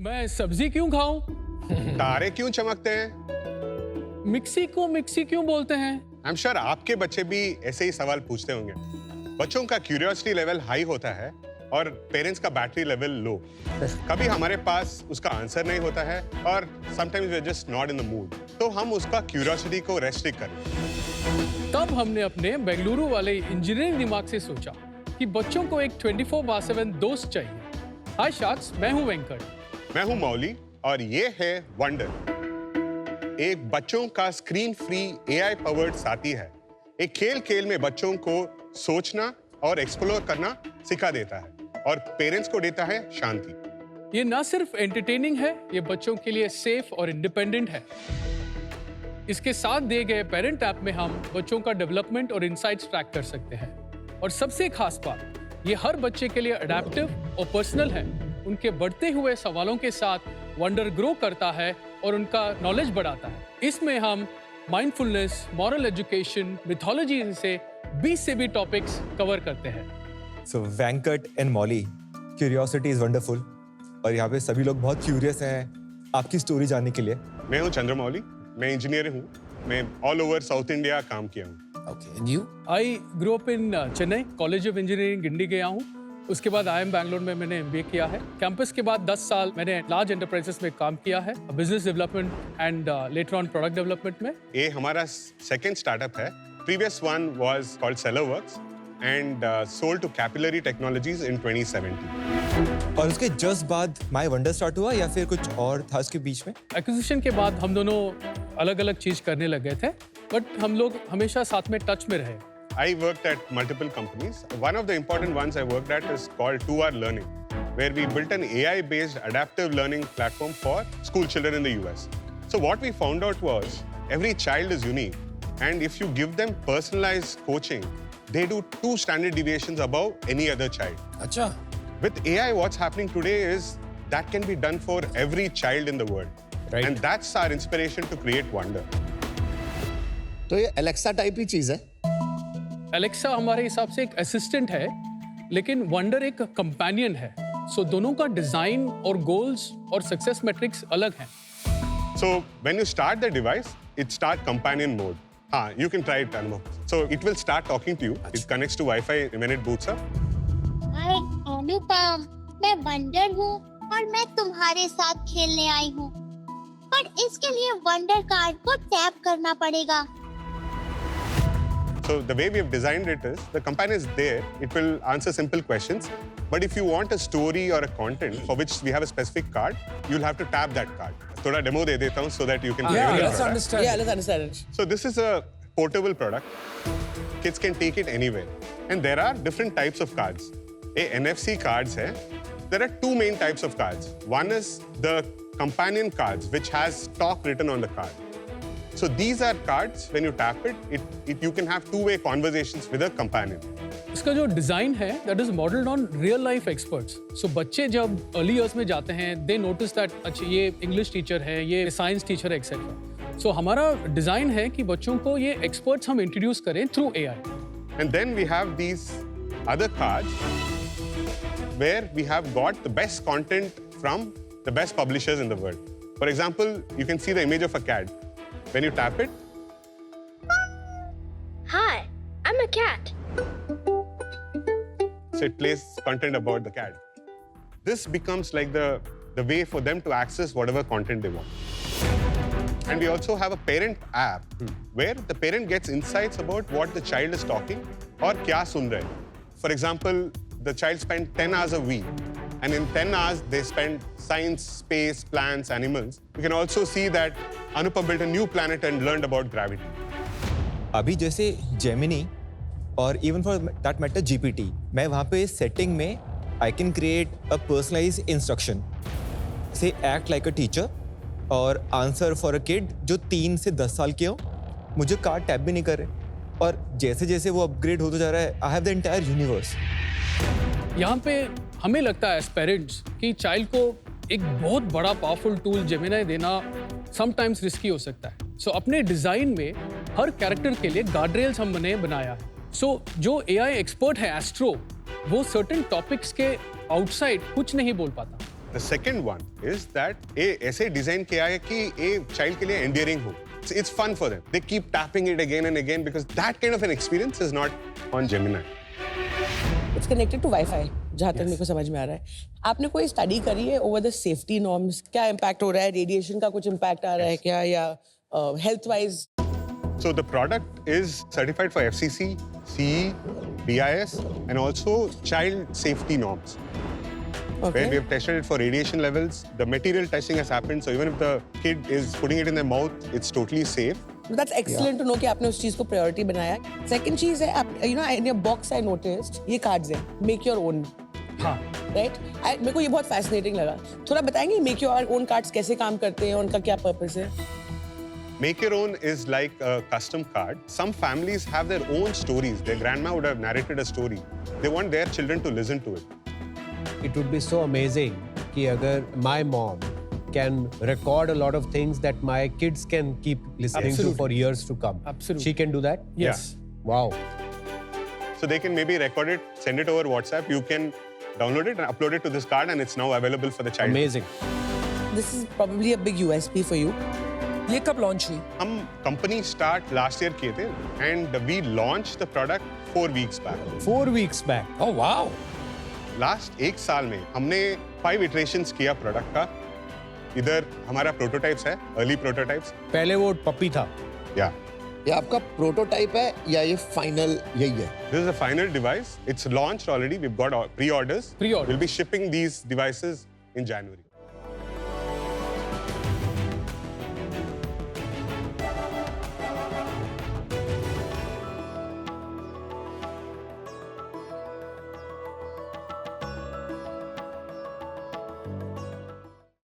मैं सब्जी क्यों खाऊं? तारे क्यों चमकते हैं? मिक्सी को मिक्सी क्यों बोलते हैं? आई एम श्योर आपके बच्चे भी ऐसे ही सवाल पूछते होंगे। बच्चों का क्यूरियोसिटी लेवल हाई होता है और पेरेंट्स का बैटरी लेवल लो। कभी हमारे पास उसका आंसर नहीं होता है और sometimes we are just not in the mood, तो हम उसका क्यूरियोसिटी को रेस्ट्रिक्ट करें। तब हमने अपने बेंगलुरु वाले इंजीनियरिंग दिमाग से सोचा कि बच्चों को एक 24/7 दोस्त चाहिए। हाय शाक्स, मैं हूं वेंकट। मैं हूं मौली और ये है वंडर, एक बच्चों का स्क्रीन फ्री एआई पावर्ड साथी है। एक खेल खेल में बच्चों को सोचना और एक्सप्लोर करना सिखा देता है और पेरेंट्स को देता है शांति। ये ना सिर्फ एंटरटेनिंग है, ये बच्चों के लिए सेफ और इंडिपेंडेंट है। इसके साथ दिए गए पेरेंट ऐप में हम बच्चों का डेवलपमेंट और इनसाइट्स ट्रैक कर सकते हैं। और सबसे खास बात, ये हर बच्चे के लिए अडेप्टिव और पर्सनल है। उनके बढ़ते हुए सवालों के साथ वंडर ग्रो करता है और उनका नॉलेज बढ़ाता है। इसमें हम माइंडफुलनेस, मॉरल एजुकेशन, मिथोलॉजी जैसे 20 से भी टॉपिक्स कवर करते हैं। So Venkat and Molly, curiosity is wonderful. और यहाँ पे सभी लोग बहुत क्यूरियस हैं आपकी स्टोरी जानने के लिए। मैं हूं चंद्रमौली, मैं इंजीनियर हूं। मैं ऑल ओवर साउथ इंडिया काम किया हूं। Okay, and you? I grow up in Chennai, college of engineering Guindy गया हूँ। उसके बाद IIM बैंगलोर में मैंने MBA किया है। कैंपस के बाद 10 साल मैंने लार्ज एंटरप्राइजेस में काम किया है, business development and later on product development में। ये हमारा सेकंड स्टार्टअप है। Previous one was called Sellerworks and sold to Capillary Technologies in 2017। और उसके जस्ट बाद माय वंडर स्टार्ट हुआ या फिर कुछ और था उसके बीच में? एक्विजिशन के बाद हम दोनों अलग अलग चीज करने लगे थे, बट हम लोग हमेशा साथ में टच में रहे। I worked at multiple companies. One of the important ones I worked at is called 2R Learning, where we built an AI-based adaptive learning platform for school children in the US. So what we found out was every child is unique, and if you give them personalized coaching, they do 2 standard deviations above any other child. Acha. With AI, what's happening today is that can be done for every child in the world. Right. And that's our inspiration to create wonder. तो ये Alexa type ही चीज है। Alexa हमारे हिसाब से एक assistant है, लेकिन वंडर एक कंपेनियन है। सो दोनों का डिजाइन और गोल्स और सक्सेस मैट्रिक्स अलग हैं। So when you start the device, it starts companion mode. You can try it, Anmo. So it will start talking to you. It connects to Wi-Fi when it boots up. हाय अनुपम, मैं wonder हूँ और मैं तुम्हारे साथ खेलने आई हूँ, पर इसके लिए वंडर कार्ड को टैप करना पड़ेगा। So the way we have designed it is, the companion is there. It will answer simple questions. But if you want a story or a content for which we have a specific card, you'll have to tap that card. थोड़ा demo दे देता हूँ so that you can play with the let's product. understand. Yeah, let's understand it. So this is a portable product. Kids can take it anywhere. And there are different types of cards. NFC cards hai. There are 2 main types of cards. One is the companion cards, which has talk written on the card. So these are cards, when you tap it, you can have 2-way conversations with a companion. इसका जो design है that is modelled on real life experts. So बच्चे जब early years में जाते हैं, दे notice that अच्छा ये इंग्लिश टीचर है, ये साइंस टीचर है, एक्सेट्रा। सो हमारा डिजाइन है कि बच्चों को ये एक्सपर्ट्स हम इंट्रोड्यूस करें through AI। And then we have these other cards where we have got the best content from the best publishers in the world. For example, you can see the image of a cat. When you tap it, Hi, I'm a cat. so it plays content about the cat. This becomes like the way for them to access whatever content they want. And we also have a parent app where the parent gets insights about what the child is talking or kya sun rahe. For example, the child spends 10 hours a week, and in 10 hours they spend science, space, plants, animals. You can also see that Anupam built a new planet and learned about gravity. अभी जैसे Gemini और even for that matter GPT, मैं वहाँ पे setting में I can create a personalised instruction से act like a teacher और answer for a kid जो 3 से 10 साल के हो। मुझे कार्ड टैप भी नहीं कर रहे और जैसे जैसे वो अपग्रेड होता जा रहा है, I have the entire universe. यहाँ पे हमें लगता है एज पेरेंट्स कि चाइल्ड को एक बहुत बड़ा पावरफुल टूल जेमिनी देना समटाइम्स रिस्की हो सकता है। सो अपने डिजाइन में हर कैरेक्टर के लिए गार्डरेल्स हमने बनाया है। सो जो AI एक्सपर्ट है एस्ट्रो, वो सर्टेन टॉपिक्स के आउटसाइड कुछ नहीं बोल पाता। The second one is that ये ऐसे डिजाइन किया है कि ये चाइल्ड के लिए endearing हो. It's fun for them. They keep tapping it again and again because that kind of an experience is not on Gemini. It's connected to WiFi जहाँ तक मेरे को समझ में आ रहा है. आपने कोई स्टडी करी है ओवर द सेफ्टी नॉर्म्स? क्या इम्पैक्ट हो रहा है? रेडिएशन का कुछ इम्पैक्ट आ रहा है क्या, या health wise? So the product is certified for FCC, CE, BIS, and also child safety norms. Where we have tested it for radiation levels. The material testing has happened, so even if the kid is putting it in their mouth, it's totally safe. That's excellent to know कि आपने उस चीज को priority बनाया. Second चीज है, you know, in your box I noticed ये cards हैं, make your own. हाँ. Right? मेरे को ये बहुत fascinating लगा. थोड़ा बताएंगे make your own कार्ड्स कैसे काम करते हैं, उनका क्या पर्पस है? Make your own is like a custom card. Some families have their own stories. Their grandma would have narrated a story. They want their children to listen to it. It would be so amazing कि अगर my mom can record a lot of things that my kids can keep listening to for years to come. Absolutely. She can do that? Yes. Wow. So they can maybe record it, send it over WhatsApp. You can download it and upload it to this card, and it's now available for the child. Amazing. This is probably a big USP for you. ये कब launch हुई? हम company start last year किए थे and we launch the product 4 weeks back. 4 weeks back. Oh wow. Last 1 साल में हमने 5 iterations किया प्रोडक्ट का. इधर हमारा प्रोटोटाइप्स है, अर्ली प्रोटोटाइप्स. पहले वो पप्पी था. या ये आपका प्रोटोटाइप है या ये फाइनल यही है? This is a final device. It's launched already. We've got pre-orders. Pre-orders. We'll be shipping these devices in January.